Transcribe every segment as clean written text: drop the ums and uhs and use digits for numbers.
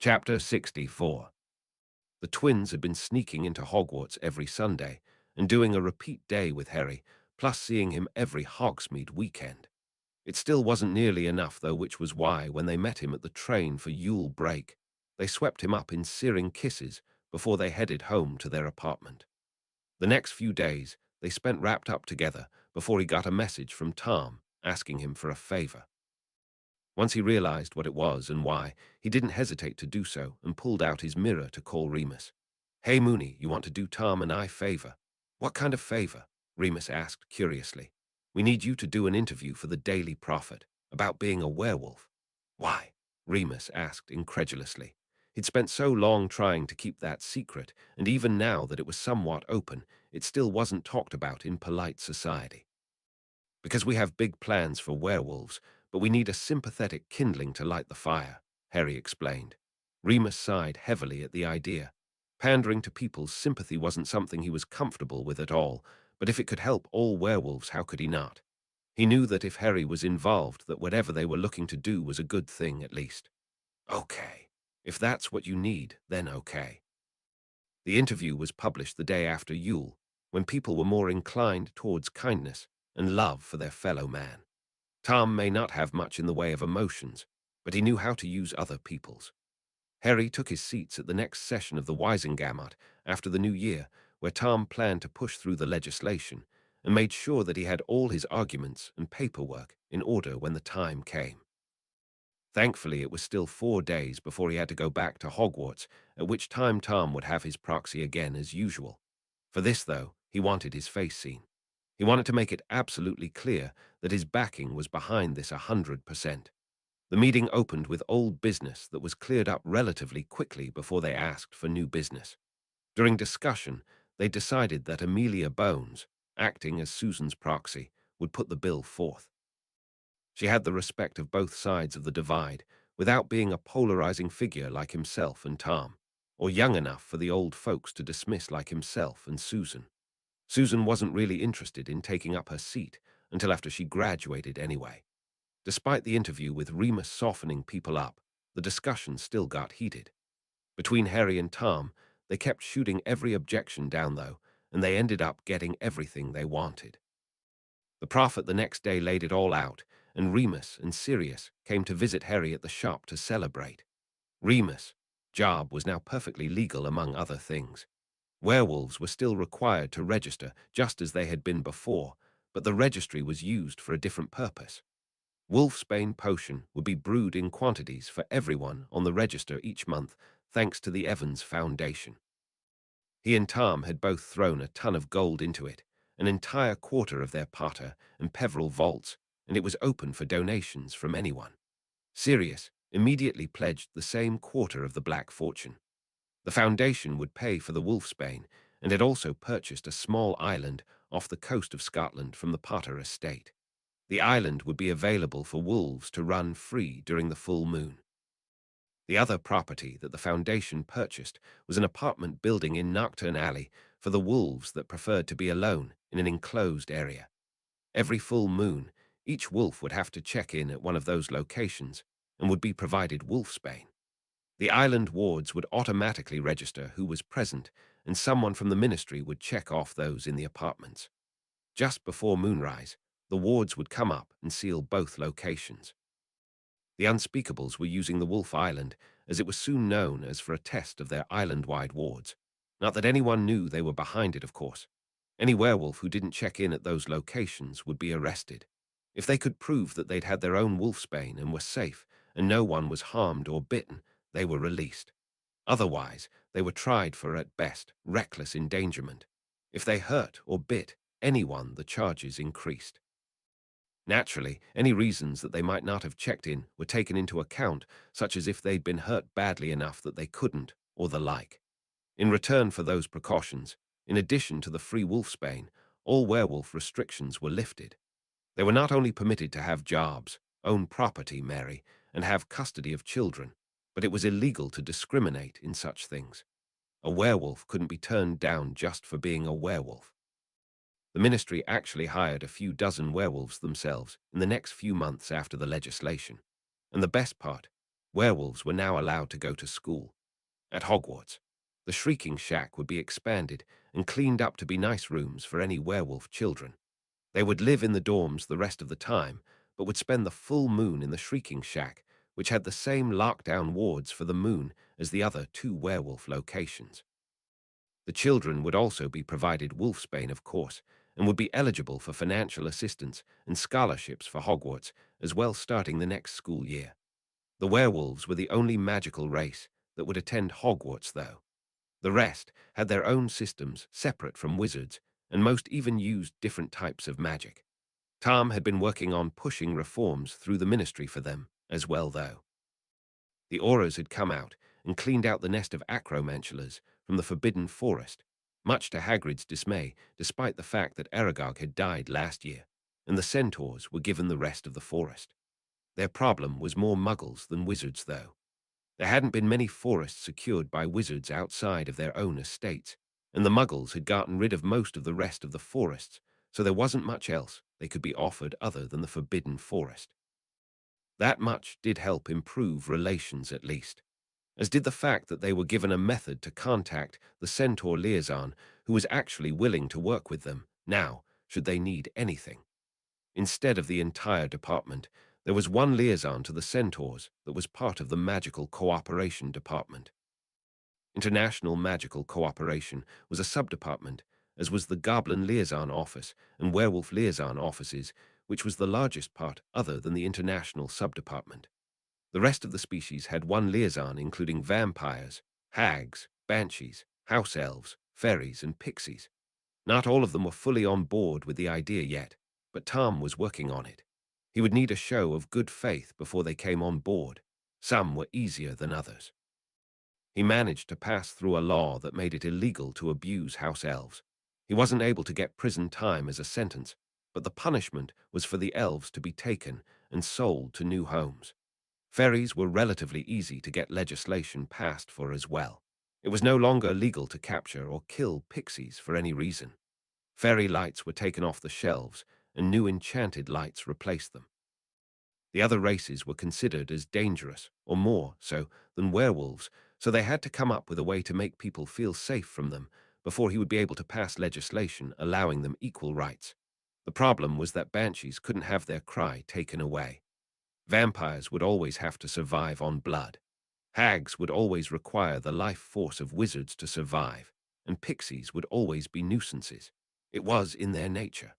Chapter 64. The twins had been sneaking into Hogwarts every Sunday and doing a repeat day with Harry, plus seeing him every Hogsmeade weekend. It still wasn't nearly enough, though, which was why, when they met him at the train for Yule break, they swept him up in searing kisses before they headed home to their apartment. The next few days they spent wrapped up together before he got a message from Tom asking him for a favor. Once he realized what it was and why, he didn't hesitate to do so and pulled out his mirror to call Remus. "Hey, Moony, you want to do Tom and I favor?" "What kind of favor?" Remus asked curiously. "We need you to do an interview for the Daily Prophet about being a werewolf." "Why?" Remus asked incredulously. He'd spent so long trying to keep that secret, and even now that it was somewhat open, it still wasn't talked about in polite society. "Because we have big plans for werewolves, but we need a sympathetic kindling to light the fire," Harry explained. Remus sighed heavily at the idea. Pandering to people's sympathy wasn't something he was comfortable with at all, but if it could help all werewolves, how could he not? He knew that if Harry was involved, that whatever they were looking to do was a good thing at least. "Okay. If that's what you need, then okay." The interview was published the day after Yule, when people were more inclined towards kindness and love for their fellow man. Tom may not have much in the way of emotions, but he knew how to use other people's. Harry took his seats at the next session of the Wisengamot after the new year, where Tom planned to push through the legislation and made sure that he had all his arguments and paperwork in order when the time came. Thankfully, it was still 4 days before he had to go back to Hogwarts, at which time Tom would have his proxy again as usual. For this, though, he wanted his face seen. He wanted to make it absolutely clear that his backing was behind this 100%. The meeting opened with old business that was cleared up relatively quickly before they asked for new business. During discussion, they decided that Amelia Bones, acting as Susan's proxy, would put the bill forth. She had the respect of both sides of the divide, without being a polarizing figure like himself and Tom, or young enough for the old folks to dismiss like himself and Susan. Susan wasn't really interested in taking up her seat until after she graduated anyway. Despite the interview with Remus softening people up, the discussion still got heated. Between Harry and Tom, they kept shooting every objection down, though, and they ended up getting everything they wanted. The prophet the next day laid it all out, and Remus and Sirius came to visit Harry at the shop to celebrate. Remus' job was now perfectly legal, among other things. Werewolves were still required to register, just as they had been before, but the registry was used for a different purpose. Wolfsbane potion would be brewed in quantities for everyone on the register each month, thanks to the Evans Foundation. He and Tom had both thrown a ton of gold into it, an entire quarter of their Potter and Peveril vaults, and it was open for donations from anyone. Sirius immediately pledged the same quarter of the Black Fortune. The Foundation would pay for the Wolfsbane, and had also purchased a small island off the coast of Scotland from the Potter estate. The island would be available for wolves to run free during the full moon. The other property that the Foundation purchased was an apartment building in Nocturne Alley for the wolves that preferred to be alone in an enclosed area. Every full moon, each wolf would have to check in at one of those locations and would be provided wolfsbane. The island wards would automatically register who was present, and someone from the ministry would check off those in the apartments. Just before moonrise, the wards would come up and seal both locations. The Unspeakables were using the Wolf Island, as it was soon known as, for a test of their island-wide wards. Not that anyone knew they were behind it, of course. Any werewolf who didn't check in at those locations would be arrested. If they could prove that they'd had their own wolfsbane and were safe, and no one was harmed or bitten, they were released. Otherwise, they were tried for, at best, reckless endangerment. If they hurt or bit anyone, the charges increased. Naturally, any reasons that they might not have checked in were taken into account, such as if they'd been hurt badly enough that they couldn't, or the like. In return for those precautions, in addition to the free wolfsbane, all werewolf restrictions were lifted. They were not only permitted to have jobs, own property, marry, and have custody of children, but it was illegal to discriminate in such things. A werewolf couldn't be turned down just for being a werewolf. The ministry actually hired a few dozen werewolves themselves in the next few months after the legislation. And the best part, Werewolves were now allowed to go to school. At Hogwarts, the Shrieking Shack would be expanded and cleaned up to be nice rooms for any werewolf children. They would live in the dorms the rest of the time, but would spend the full moon in the Shrieking Shack, which had the same lockdown wards for the moon as the other two werewolf locations. The children would also be provided wolfsbane, of course, and would be eligible for financial assistance and scholarships for Hogwarts as well starting the next school year. The werewolves were the only magical race that would attend Hogwarts, though. The rest had their own systems separate from wizards, and most even used different types of magic. Tom had been working on pushing reforms through the ministry for them as well, though. The Auras had come out and cleaned out the nest of acromantulas from the Forbidden Forest, much to Hagrid's dismay, despite the fact that Aragog had died last year, and the centaurs were given the rest of the forest. Their problem was more muggles than wizards, though. There hadn't been many forests secured by wizards outside of their own estates, and the muggles had gotten rid of most of the rest of the forests, so there wasn't much else they could be offered other than the Forbidden Forest. That much did help improve relations, at least, as did the fact that they were given a method to contact the centaur liaison who was actually willing to work with them now, should they need anything. Instead of the entire department, there was one liaison to the centaurs that was part of the Magical Cooperation Department. International Magical Cooperation was a subdepartment, as was the Goblin Liaison Office and Werewolf Liaison Offices, which was the largest part other than the International Subdepartment. The rest of the species had one liaison, including vampires, hags, banshees, house elves, fairies, and pixies. Not all of them were fully on board with the idea yet, but Tom was working on it. He would need a show of good faith before they came on board. Some were easier than others. He managed to pass through a law that made it illegal to abuse house elves. He wasn't able to get prison time as a sentence, but the punishment was for the elves to be taken and sold to new homes. Fairies were relatively easy to get legislation passed for as well. It was no longer legal to capture or kill pixies for any reason. Fairy lights were taken off the shelves, and new enchanted lights replaced them. The other races were considered as dangerous, or more so, than werewolves, so they had to come up with a way to make people feel safe from them before he would be able to pass legislation allowing them equal rights. The problem was that banshees couldn't have their cry taken away. Vampires would always have to survive on blood. Hags would always require the life force of wizards to survive, and pixies would always be nuisances. It was in their nature.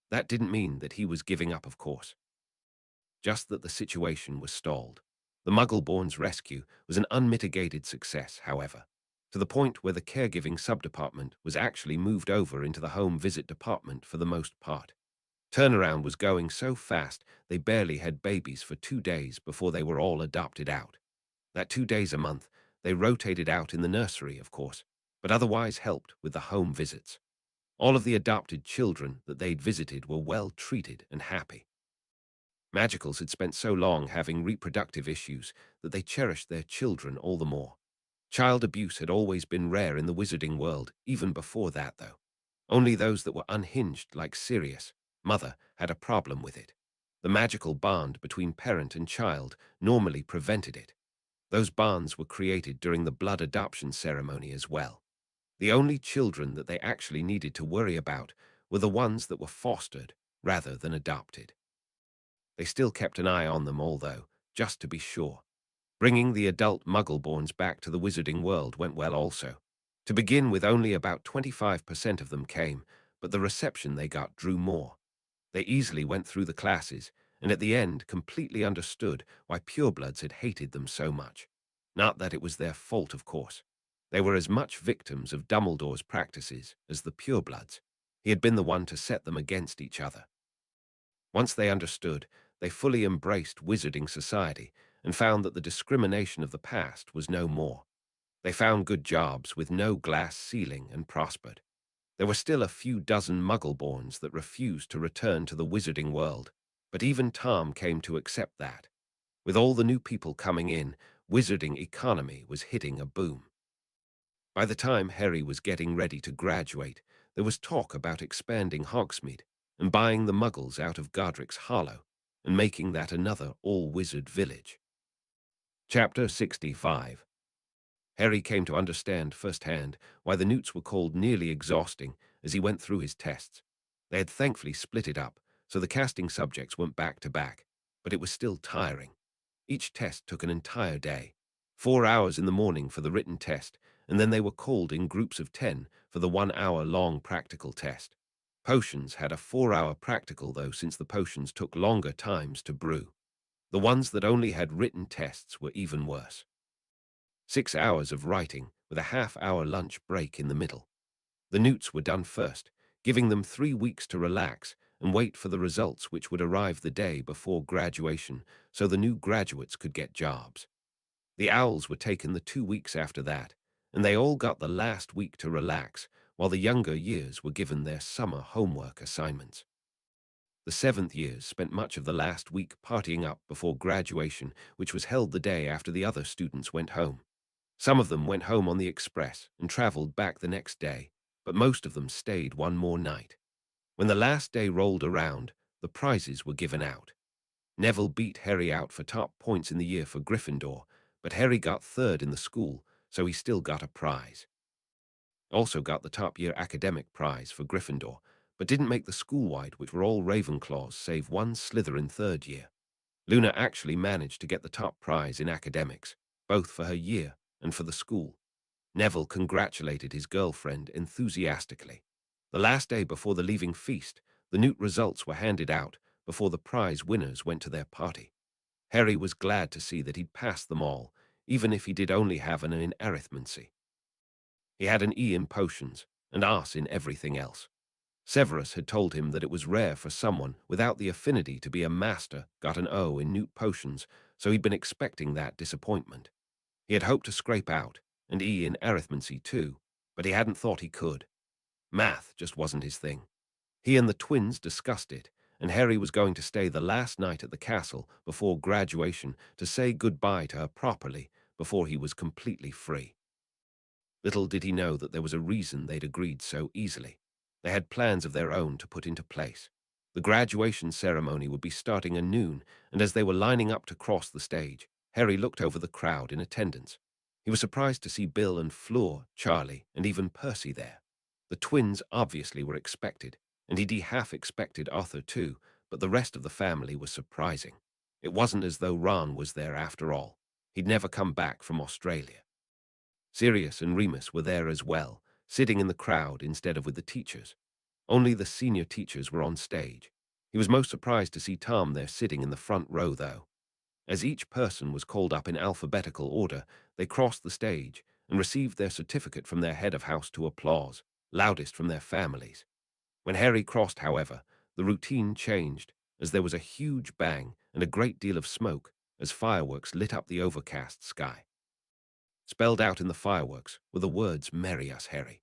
That didn't mean that he was giving up, of course. Just that the situation was stalled. The Muggleborn's rescue was an unmitigated success, however, to the point where the caregiving subdepartment was actually moved over into the home visit department for the most part. Turnaround was going so fast they barely had babies for 2 days before they were all adopted out. That 2 days a month, they rotated out in the nursery, of course, but otherwise helped with the home visits. All of the adopted children that they'd visited were well treated and happy. Magicals had spent so long having reproductive issues that they cherished their children all the more. Child abuse had always been rare in the wizarding world, even before that, though. Only those that were unhinged, like Sirius, Mother, had a problem with it. The magical bond between parent and child normally prevented it. Those bonds were created during the blood adoption ceremony as well. The only children that they actually needed to worry about were the ones that were fostered rather than adopted. They still kept an eye on them all, though, just to be sure. Bringing the adult Muggleborns back to the wizarding world went well also. To begin with, only about 25% of them came, but the reception they got drew more. They easily went through the classes, and at the end completely understood why purebloods had hated them so much. Not that it was their fault, of course. They were as much victims of Dumbledore's practices as the purebloods. He had been the one to set them against each other. Once they understood, they fully embraced wizarding society and found that the discrimination of the past was no more. They found good jobs with no glass ceiling and prospered. There were still a few dozen Muggleborns that refused to return to the wizarding world, but even Tom came to accept that. With all the new people coming in, wizarding economy was hitting a boom. By the time Harry was getting ready to graduate, there was talk about expanding Hogsmeade and buying the Muggles out of Godric's Hollow and making that another all-wizard village. Chapter 65. Harry came to understand firsthand why the newts were called nearly exhausting as he went through his tests. They had thankfully split it up, so the casting subjects went back to back, but it was still tiring. Each test took an entire day. 4 hours in the morning for the written test, and then they were called in groups of 10 for the 1 hour-long practical test. Potions had a 4 hour practical, though, since the potions took longer times to brew. The ones that only had written tests were even worse. 6 hours of writing, with a half-hour lunch break in the middle. The newts were done first, giving them 3 weeks to relax and wait for the results, which would arrive the day before graduation, so the new graduates could get jobs. The owls were taken the 2 weeks after that, and they all got the last week to relax, while the younger years were given their summer homework assignments. The seventh years spent much of the last week partying up before graduation, which was held the day after the other students went home. Some of them went home on the express and traveled back the next day, but most of them stayed one more night. When the last day rolled around, the prizes were given out. Neville beat Harry out for top points in the year for Gryffindor, but Harry got third in the school, so he still got a prize. Also got the top year academic prize for Gryffindor, but didn't make the school-wide, which were all Ravenclaws save one Slytherin third year. Luna actually managed to get the top prize in academics, both for her year and for the school. Neville congratulated his girlfriend enthusiastically. The last day before the leaving feast, the newt results were handed out before the prize winners went to their party. Harry was glad to see that he'd passed them all, even if he did only have an in arithmancy. He had an E in potions and arse in everything else. Severus had told him that it was rare for someone without the affinity to be a master got an O in newt potions, so he'd been expecting that disappointment. He had hoped to scrape out an E in arithmancy too, but he hadn't thought he could. Math just wasn't his thing. He and the twins discussed it, and Harry was going to stay the last night at the castle before graduation to say goodbye to her properly before he was completely free. Little did he know that there was a reason they'd agreed so easily. They had plans of their own to put into place. The graduation ceremony would be starting at noon, and as they were lining up to cross the stage, Harry looked over the crowd in attendance. He was surprised to see Bill and Fleur, Charlie, and even Percy there. The twins obviously were expected, and he'd half expected Arthur too, but the rest of the family was surprising. It wasn't as though Ron was there after all. He'd never come back from Australia. Sirius and Remus were there as well, sitting in the crowd instead of with the teachers. Only the senior teachers were on stage. He was most surprised to see Tom there sitting in the front row, though. As each person was called up in alphabetical order, they crossed the stage and received their certificate from their head of house to applause, loudest from their families. When Harry crossed, however, the routine changed, as there was a huge bang and a great deal of smoke as fireworks lit up the overcast sky. Spelled out in the fireworks were the words, "Marry us, Harry."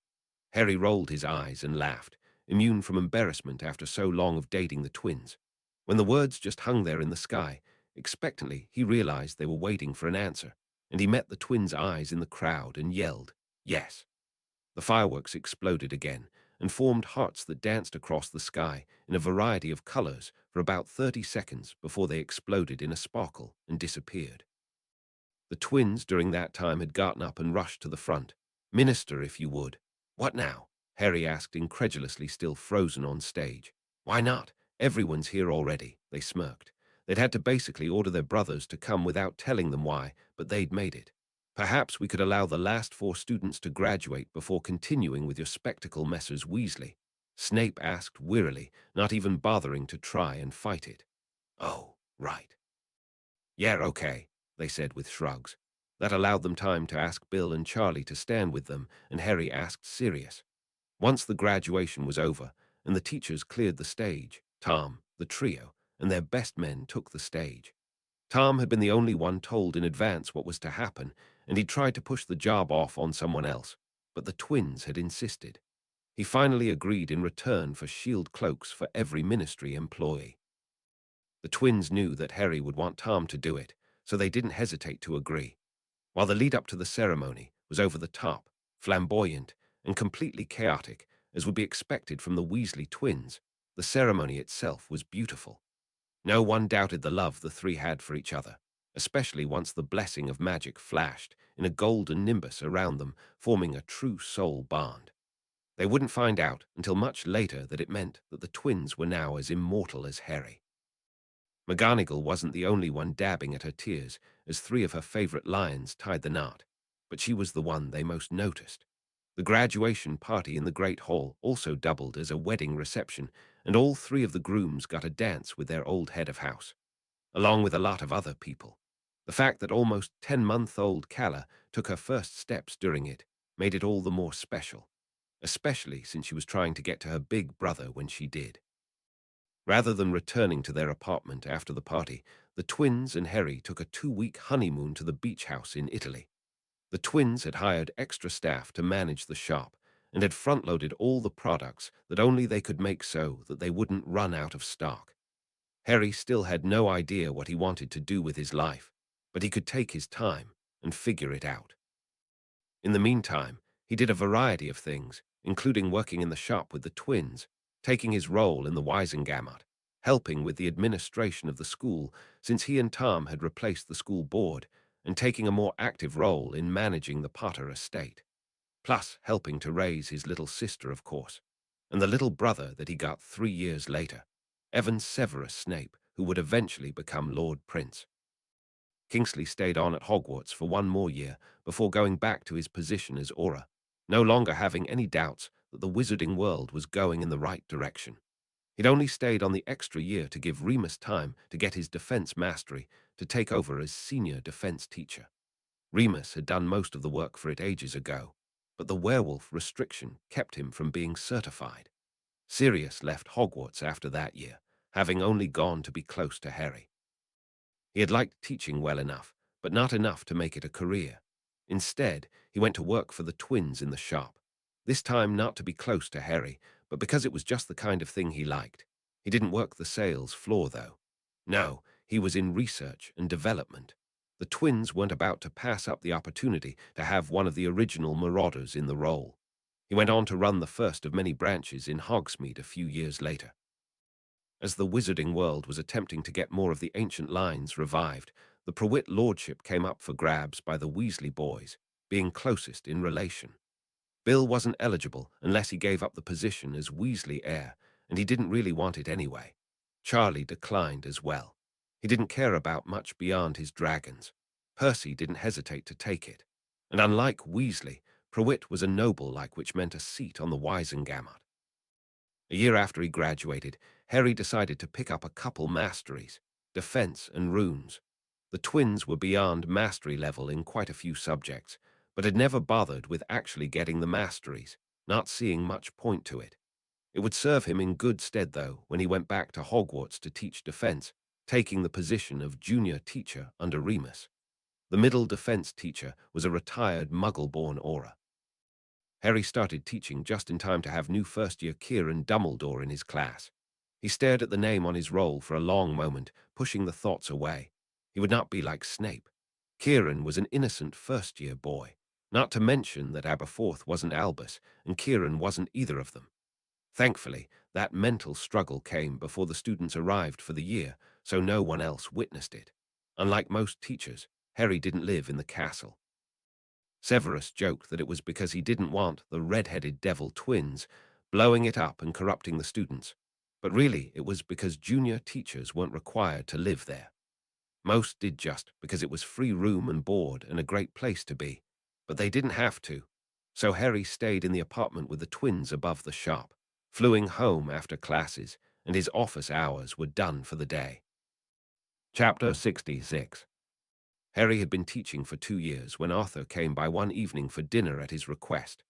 Harry rolled his eyes and laughed, immune from embarrassment after so long of dating the twins. When the words just hung there in the sky, expectantly, he realized they were waiting for an answer, and he met the twins' eyes in the crowd and yelled, "Yes." The fireworks exploded again and formed hearts that danced across the sky in a variety of colors for about 30 seconds before they exploded in a sparkle and disappeared. The twins during that time had gotten up and rushed to the front. "Minister, if you would." "What now?" Harry asked incredulously, still frozen on stage. "Why not? Everyone's here already," they smirked. They'd had to basically order their brothers to come without telling them why, but they'd made it. "Perhaps we could allow the last 4 students to graduate before continuing with your spectacle, Messrs. Weasley," Snape asked wearily, not even bothering to try and fight it. "Oh, right. Yeah, okay," they said with shrugs. That allowed them time to ask Bill and Charlie to stand with them, and Harry asked Sirius. Once the graduation was over and the teachers cleared the stage, Tom, the trio, and their best men took the stage. Tom had been the only one told in advance what was to happen, and he tried to push the job off on someone else, but the twins had insisted. He finally agreed in return for shield cloaks for every ministry employee. The twins knew that Harry would want Tom to do it, so they didn't hesitate to agree. While the lead-up to the ceremony was over the top, flamboyant, and completely chaotic, as would be expected from the Weasley twins, the ceremony itself was beautiful. No one doubted the love the three had for each other. especially once the blessing of magic flashed in a golden nimbus around them, forming a true soul bond. They wouldn't find out until much later that it meant that the twins were now as immortal as Harry. McGonagall wasn't the only one dabbing at her tears as three of her favorite lions tied the knot, but she was the one they most noticed. The graduation party in the Great Hall also doubled as a wedding reception, and all three of the grooms got a dance with their old head of house, along with a lot of other people. The fact that almost 10-month-old Calla took her first steps during it made it all the more special, especially since she was trying to get to her big brother when she did. Rather than returning to their apartment after the party, the twins and Harry took a 2-week honeymoon to the beach house in Italy. The twins had hired extra staff to manage the shop and had front-loaded all the products that only they could make so that they wouldn't run out of stock. Harry still had no idea what he wanted to do with his life, but he could take his time and figure it out. In the meantime, he did a variety of things, including working in the shop with the twins, taking his role in the Wisengamot, helping with the administration of the school since he and Tom had replaced the school board, and taking a more active role in managing the Potter estate, plus helping to raise his little sister, of course, and the little brother that he got 3 years later, Evan Severus Snape, who would eventually become Lord Prince. Kingsley stayed on at Hogwarts for 1 more year before going back to his position as Auror, no longer having any doubts that the wizarding world was going in the right direction. He'd only stayed on the extra year to give Remus time to get his defense mastery to take over as senior defense teacher. Remus had done most of the work for it ages ago, but the werewolf restriction kept him from being certified. Sirius left Hogwarts after that year, having only gone to be close to Harry. He had liked teaching well enough, but not enough to make it a career. Instead, he went to work for the twins in the shop, this time not to be close to Harry, but because it was just the kind of thing he liked. He didn't work the sales floor, though. No, he was in research and development. The twins weren't about to pass up the opportunity to have one of the original Marauders in the role. He went on to run the first of many branches in Hogsmeade a few years later. As the wizarding world was attempting to get more of the ancient lines revived, the Prewitt lordship came up for grabs by the Weasley boys, being closest in relation. Bill wasn't eligible unless he gave up the position as Weasley heir, and he didn't really want it anyway. Charlie declined as well. He didn't care about much beyond his dragons. Percy didn't hesitate to take it. And unlike Weasley, Prewitt was a noble-like, which meant a seat on the Wisengamot. A year after he graduated, Harry decided to pick up a couple masteries, defense and runes. The twins were beyond mastery level in quite a few subjects, but had never bothered with actually getting the masteries, not seeing much point to it. It would serve him in good stead, though, when he went back to Hogwarts to teach defense, taking the position of junior teacher under Remus. The middle defense teacher was a retired Muggle-born Auror. Harry started teaching just in time to have new first-year Kieran Dumbledore in his class. He stared at the name on his roll for a long moment, pushing the thoughts away. He would not be like Snape. Kieran was an innocent first-year boy, not to mention that Aberforth wasn't Albus, and Kieran wasn't either of them. Thankfully, that mental struggle came before the students arrived for the year, so no one else witnessed it. Unlike most teachers, Harry didn't live in the castle. Severus joked that it was because he didn't want the red-headed devil twins blowing it up and corrupting the students, but really it was because junior teachers weren't required to live there. Most did just because it was free room and board and a great place to be, but they didn't have to, so Harry stayed in the apartment with the twins above the shop, fluing home after classes, and his office hours were done for the day. Chapter 66. Harry had been teaching for 2 years when Arthur came by one evening for dinner at his request.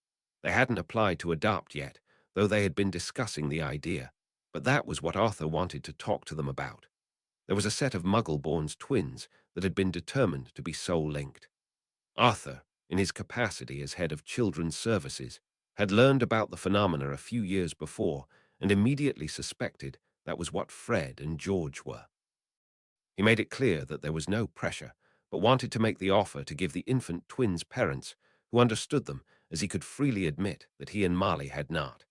They hadn't applied to adopt yet, though they had been discussing the idea, but that was what Arthur wanted to talk to them about. There was a set of Muggle-born twins that had been determined to be soul-linked. Arthur, in his capacity as head of Children's Services, had learned about the phenomena a few years before and immediately suspected that was what Fred and George were. He made it clear that there was no pressure, but wanted to make the offer to give the infant twins parents, who understood them, as he could freely admit that he and Molly had not.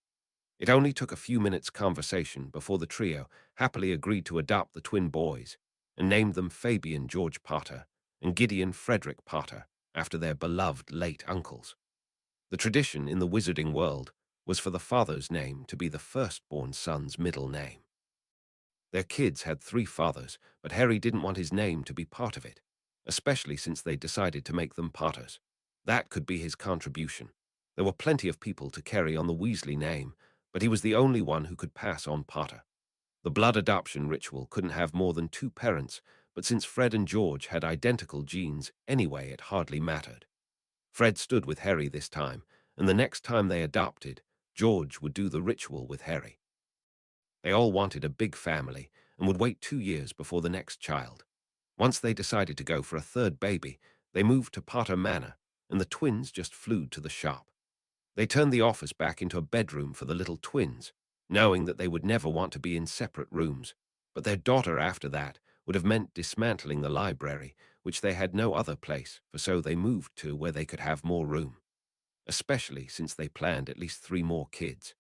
It only took a few minutes' conversation before the trio happily agreed to adopt the twin boys, and named them Fabian George Potter and Gideon Frederick Potter after their beloved late uncles. The tradition in the wizarding world was for the father's name to be the firstborn son's middle name. Their kids had 3 fathers, but Harry didn't want his name to be part of it, especially since they decided to make them Potters. That could be his contribution. There were plenty of people to carry on the Weasley name, but he was the only one who could pass on Potter. The blood adoption ritual couldn't have more than 2 parents, but since Fred and George had identical genes anyway, it hardly mattered. Fred stood with Harry this time, and the next time they adopted, George would do the ritual with Harry. They all wanted a big family and would wait 2 years before the next child. Once they decided to go for a third baby, they moved to Potter Manor, and the twins just flew to the shop. They turned the office back into a bedroom for the little twins, knowing that they would never want to be in separate rooms. But their daughter after that would have meant dismantling the library, which they had no other place, for so they moved to where they could have more room, especially since they planned at least 3 more kids.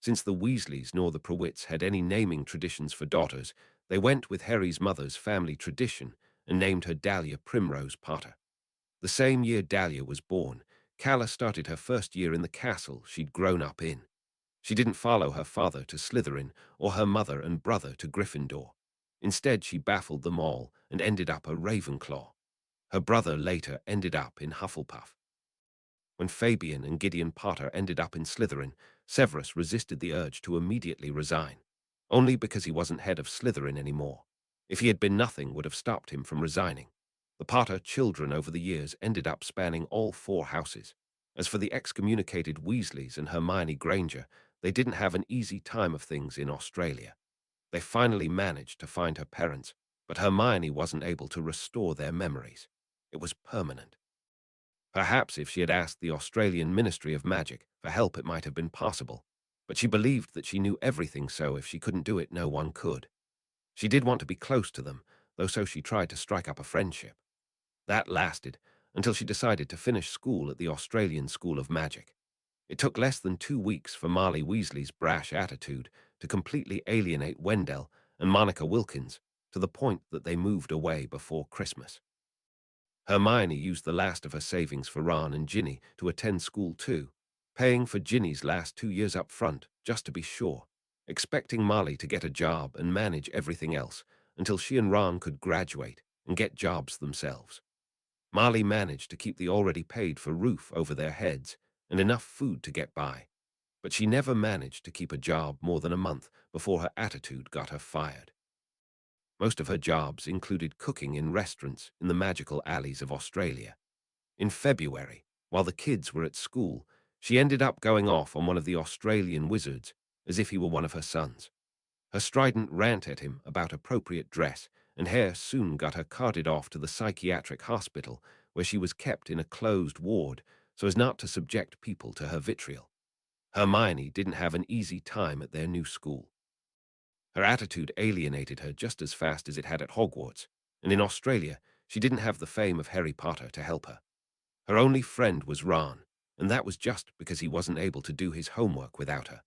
Since the Weasleys nor the Prewitts had any naming traditions for daughters, they went with Harry's mother's family tradition and named her Dahlia Primrose Potter. The same year Dahlia was born, Calla started her first year in the castle she'd grown up in. She didn't follow her father to Slytherin or her mother and brother to Gryffindor. Instead, she baffled them all and ended up a Ravenclaw. Her brother later ended up in Hufflepuff. When Fabian and Gideon Potter ended up in Slytherin, Severus resisted the urge to immediately resign, only because he wasn't head of Slytherin anymore. If he had been, nothing would have stopped him from resigning. The Potter children over the years ended up spanning all 4 houses. As for the excommunicated Weasleys and Hermione Granger, they didn't have an easy time of things in Australia. They finally managed to find her parents, but Hermione wasn't able to restore their memories. It was permanent. Perhaps if she had asked the Australian Ministry of Magic for help, it might have been possible, but she believed that she knew everything, so if she couldn't do it, no one could. She did want to be close to them, though, so she tried to strike up a friendship. That lasted until she decided to finish school at the Australian School of Magic. It took less than 2 weeks for Marley Weasley's brash attitude to completely alienate Wendell and Monica Wilkins, to the point that they moved away before Christmas. Hermione used the last of her savings for Ron and Ginny to attend school too, paying for Ginny's last 2 years up front, just to be sure, expecting Molly to get a job and manage everything else until she and Ron could graduate and get jobs themselves. Molly managed to keep the already paid-for roof over their heads and enough food to get by, but she never managed to keep a job more than a month before her attitude got her fired. Most of her jobs included cooking in restaurants in the magical alleys of Australia. In February, while the kids were at school, she ended up going off on one of the Australian wizards as if he were one of her sons. Her strident rant at him about appropriate dress and hair soon got her carted off to the psychiatric hospital, where she was kept in a closed ward so as not to subject people to her vitriol. Hermione didn't have an easy time at their new school. Her attitude alienated her just as fast as it had at Hogwarts, and in Australia, she didn't have the fame of Harry Potter to help her. Her only friend was Ron, and that was just because he wasn't able to do his homework without her.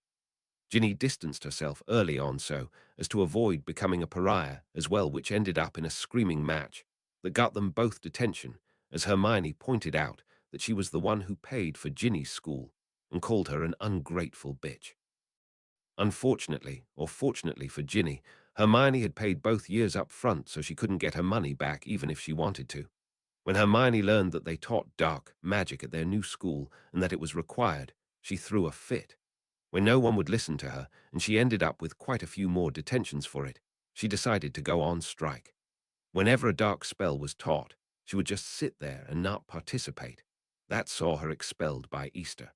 Ginny distanced herself early on so as to avoid becoming a pariah as well, which ended up in a screaming match that got them both detention, as Hermione pointed out that she was the one who paid for Ginny's school and called her an ungrateful bitch. Unfortunately, or fortunately for Ginny, Hermione had paid both years up front, so she couldn't get her money back even if she wanted to. When Hermione learned that they taught dark magic at their new school and that it was required, she threw a fit. When no one would listen to her, and she ended up with quite a few more detentions for it, she decided to go on strike. Whenever a dark spell was taught, she would just sit there and not participate. That saw her expelled by Easter.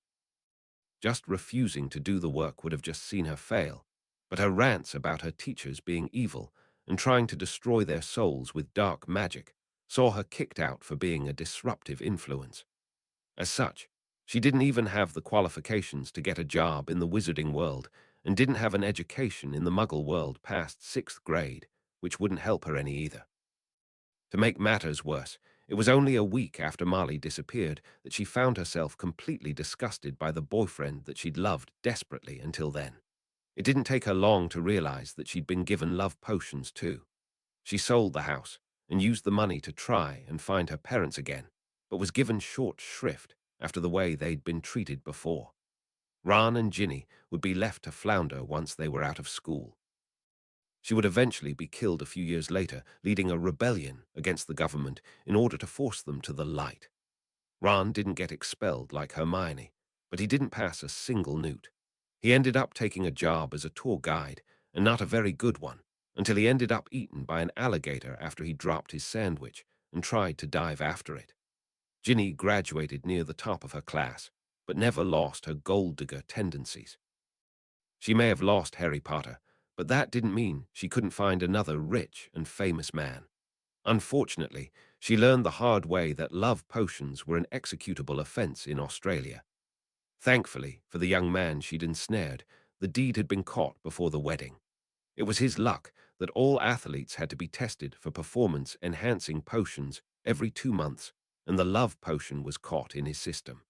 Just refusing to do the work would have just seen her fail, but her rants about her teachers being evil and trying to destroy their souls with dark magic saw her kicked out for being a disruptive influence. As such, she didn't even have the qualifications to get a job in the wizarding world and didn't have an education in the muggle world past 6th grade, which wouldn't help her any either. To make matters worse, it was only a week after Marley disappeared that she found herself completely disgusted by the boyfriend that she'd loved desperately until then. It didn't take her long to realize that she'd been given love potions too. She sold the house and used the money to try and find her parents again, but was given short shrift after the way they'd been treated before. Ron and Ginny would be left to flounder once they were out of school. She would eventually be killed a few years later, leading a rebellion against the government in order to force them to the light. Ron didn't get expelled like Hermione, but he didn't pass a single newt. He ended up taking a job as a tour guide, and not a very good one, until he ended up eaten by an alligator after he dropped his sandwich and tried to dive after it. Ginny graduated near the top of her class, but never lost her gold-digger tendencies. She may have lost Harry Potter, but that didn't mean she couldn't find another rich and famous man. Unfortunately, she learned the hard way that love potions were an executable offense in Australia. Thankfully, for the young man she'd ensnared, the deed had been caught before the wedding. It was his luck that all athletes had to be tested for performance-enhancing potions every 2 months, and the love potion was caught in his system.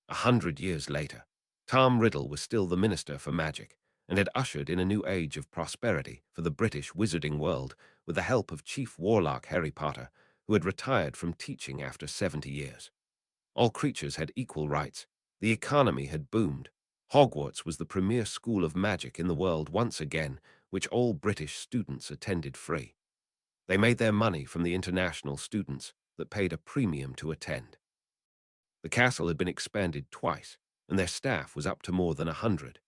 100 years later, Tom Riddle was still the Minister for Magic and had ushered in a new age of prosperity for the British wizarding world with the help of Chief Warlock Harry Potter, who had retired from teaching after 70 years. All creatures had equal rights. The economy had boomed. Hogwarts was the premier school of magic in the world once again, which all British students attended free. They made their money from the international students that paid a premium to attend. The castle had been expanded twice, and their staff was up to more than 100.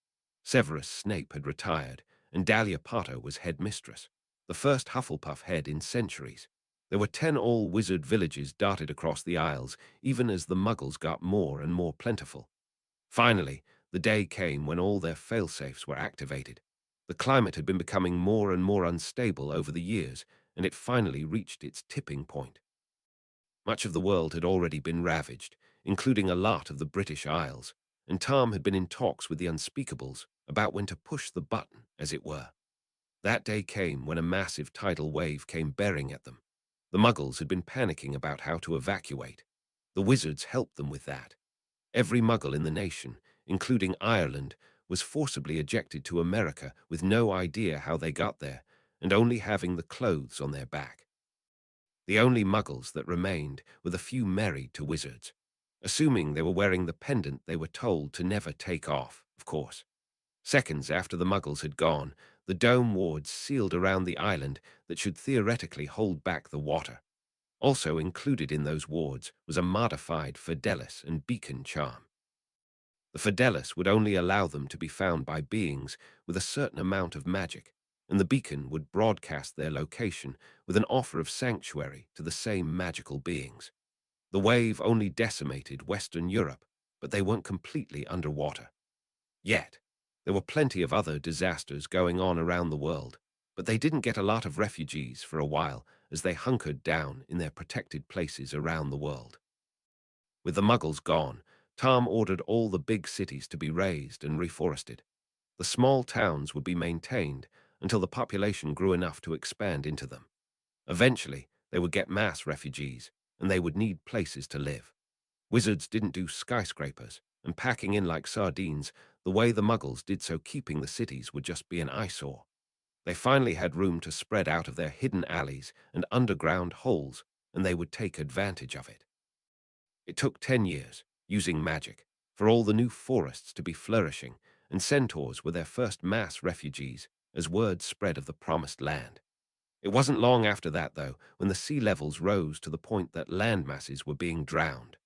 Severus Snape had retired, and Dahlia Potter was headmistress, the first Hufflepuff head in centuries. There were 10 all-wizard villages dotted across the Isles, even as the Muggles got more and more plentiful. Finally, the day came when all their failsafes were activated. The climate had been becoming more and more unstable over the years, and it finally reached its tipping point. Much of the world had already been ravaged, including a lot of the British Isles, and Tom had been in talks with the Unspeakables about when to push the button, as it were. That day came when a massive tidal wave came bearing at them. The Muggles had been panicking about how to evacuate. The wizards helped them with that. Every Muggle in the nation, including Ireland, was forcibly ejected to America with no idea how they got there, and only having the clothes on their back. The only Muggles that remained were the few married to wizards, assuming they were wearing the pendant they were told to never take off, of course. Seconds after the Muggles had gone, the dome wards sealed around the island that should theoretically hold back the water. Also included in those wards was a modified Fidelis and Beacon charm. The Fidelis would only allow them to be found by beings with a certain amount of magic, and the Beacon would broadcast their location with an offer of sanctuary to the same magical beings. The wave only decimated Western Europe, but they weren't completely underwater. Yet, there were plenty of other disasters going on around the world, but they didn't get a lot of refugees for a while as they hunkered down in their protected places around the world. With the Muggles gone, Tom ordered all the big cities to be razed and reforested. The small towns would be maintained until the population grew enough to expand into them. Eventually, they would get mass refugees, and they would need places to live. Wizards didn't do skyscrapers, and packing in like sardines, the way the Muggles did so keeping the cities would just be an eyesore. They finally had room to spread out of their hidden alleys and underground holes, and they would take advantage of it. It took 10 years, using magic, for all the new forests to be flourishing, and centaurs were their first mass refugees as word spread of the promised land. It wasn't long after that, though, when the sea levels rose to the point that land masses were being drowned.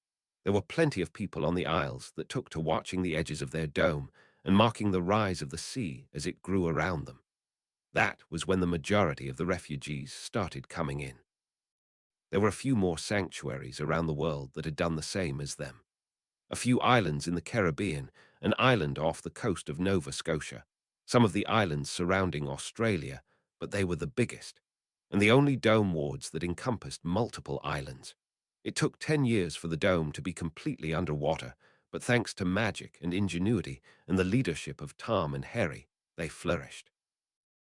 There were plenty of people on the Isles that took to watching the edges of their dome and marking the rise of the sea as it grew around them. That was when the majority of the refugees started coming in. There were a few more sanctuaries around the world that had done the same as them. A few islands in the Caribbean, an island off the coast of Nova Scotia, some of the islands surrounding Australia, but they were the biggest, and the only dome wards that encompassed multiple islands. It took 10 years for the dome to be completely underwater, but thanks to magic and ingenuity and the leadership of Tom and Harry, they flourished.